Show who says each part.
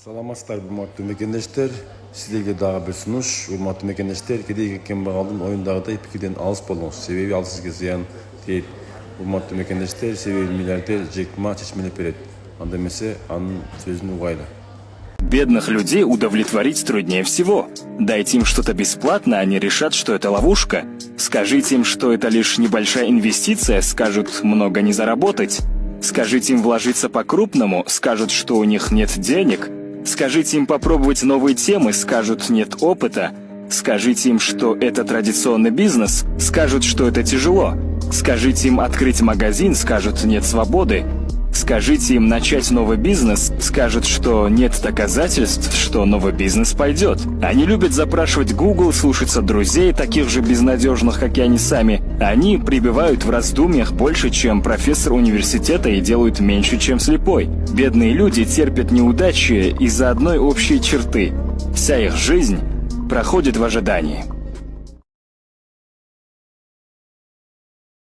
Speaker 1: Саламатсыздар, урматтуу мекендештер. Сиздерге дагы бир сунуш. Урматтуу мекендештер, кедейги кембагалдын оюндагыдай пикирден алыс болуңуз. Себеби ал сизге зыян тиет. Урматтуу мекендештер, себеби миллиардер Джек Ма чечмелеп берет. Анда эмесе анын сөзүн угайлы.
Speaker 2: Бедных людей удовлетворить труднее всего. Дайте им что-то бесплатно, они решат, что это ловушка. Скажите им, что это лишь небольшая инвестиция, скажут, много не заработать. Скажите им вложиться по-крупному, скажут, что у них нет денег. Скажите им попробовать новые темы, скажут, нет опыта. Скажите им, что это традиционный бизнес, скажут, что это тяжело. Скажите им открыть магазин, скажут, нет свободы. Скажите им начать новый бизнес, скажут, что нет доказательств, что новый бизнес пойдет. Они любят запрашивать Google, слушаться друзей, таких же безнадежных, как и они сами. Они пребывают в раздумьях больше, чем профессор университета, и делают меньше, чем слепой. Бедные люди терпят неудачи из-за одной общей черты. Вся их жизнь проходит в ожидании.